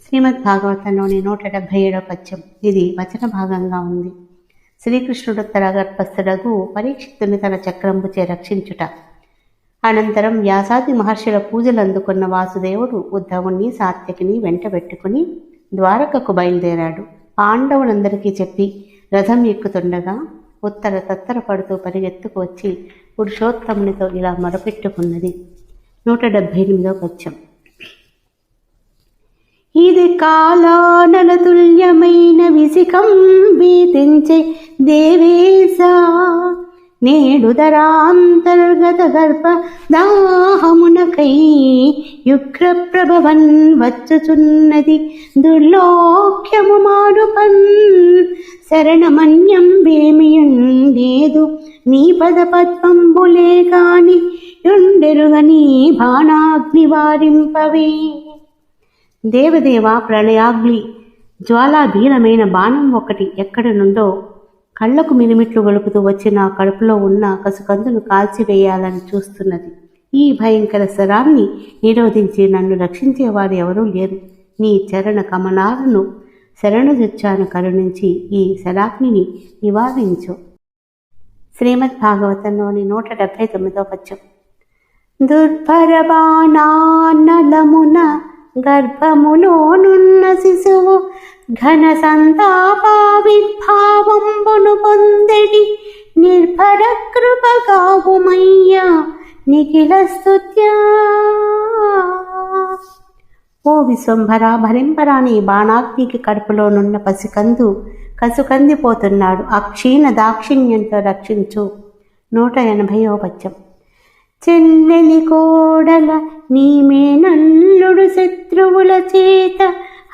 శ్రీమద్ భాగవతంలోని 177వ పద్యం. ఇది వచన భాగంగా ఉంది. శ్రీకృష్ణుడు తన గర్భస్థుడగు పరీక్షిత్తుని తన చక్రంబుచే రక్షించుట. అనంతరం వ్యాసాది మహర్షుల పూజలు అందుకున్న వాసుదేవుడు ఉద్ధవుణ్ణి సాత్యకిని వెంట పెట్టుకుని ద్వారకకు బయలుదేరాడు. పాండవులందరికీ చెప్పి రథం ఎక్కుతుండగా ఉత్తర తత్తర పడుతూ పరిగెత్తుకు వచ్చి పురుషోత్తమునితో ఇలా మొరపెట్టుకున్నది. 178వ పద్యం. ఇది కాలానల తుల్యమైన విసికం వీతించే దేవేశ, నేడు ధరాంతర్గత గర్భ దాహమునకై యుగ్ర ప్రభవన్ వచ్చుచున్నది దుర్లోక్యము మాడుపన్. శరణమన్యం వేమియుండేదు నీ పద పద్మంబులే కాని యుండెరుగని బాణాగ్ని వారింపవే. దేవదేవ, ప్రళయాగ్ని జ్వాలాభీనమైన బాణం ఒకటి ఎక్కడి నుండో కళ్లకు మినిమిట్లు గొలుపుతూ వచ్చి నా కడుపులో ఉన్న కసుకందును కాల్చివేయాలని చూస్తున్నది. ఈ భయంకర శరాన్ని నిరోధించి నన్ను రక్షించేవారు ఎవరూ లేరు. నీ చరణ కమలాలను శరణుజొచ్చాను, కరుణించి ఈ శరాగ్నిని నివారించు. శ్రీమద్ భాగవతంలోని 179వ పద్యం. దుర్భర బాణానలమున గర్భములోనున్న శిశువు ఘన సంతాపావిర్భావంబును పొందెడి నిర్భర కృపగావుమయ్యా నిఖిల స్తుత్యా. ఓ విశ్వంభర, భరింపరాని బాణాగ్నికి కడుపులోనున్న పసికందు కసుకందిపోతున్నాడు. అక్షీణ దాక్షిణ్యంతో రక్షించు. 180వ పద్యం. చెల్లెలి కోడల నీమేనల్లుడు శత్రువుల చేత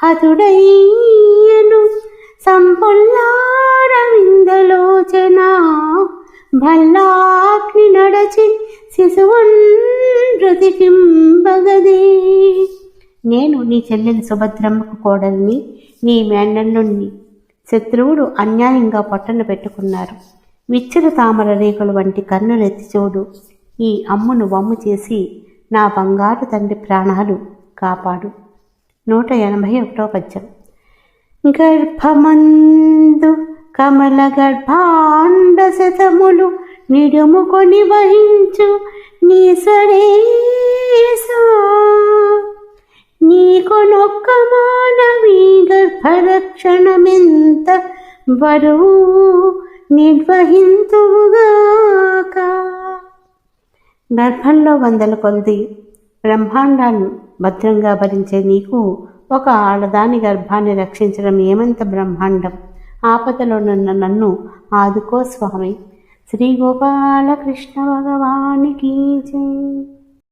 హతుడయ్యను సంపుల్లారవిందలోచన భల్లాగ్ని నడచి శిశువన్ బ్రతికింపగదే. నేను నీ చెల్లెలి సుభద్రమ్మకు కోడల్ని, నీ మేనల్లుణ్ణి. శత్రువులు అన్యాయంగా పొట్టను పెట్టుకున్నారు. విచ్చిన తామర రేకుల వంటి కన్నులెత్తి చూడు. ఈ అమ్మును వమ్ము చేసి నా బంగారు తండ్రి ప్రాణాలు కాపాడు. 181వ పద్యం. గర్భమందు కమల గర్భాండ శతములు నిడుముకొని వహించు నీశ్వరేశా, నీకొనొక్క మానవీ గర్భరక్షణమెంత బరువు నిర్వహింతువుగాక. గర్భంలో వందల కొలది బ్రహ్మాండాలను భద్రంగా భరించే నీకు ఒక ఆడదాని గర్భాన్ని రక్షించడం ఏమంత బ్రహ్మాండం. ఆపదలోనున్న నన్ను ఆదుకో స్వామి. శ్రీ గోపాలకృష్ణ భగవానికి జై.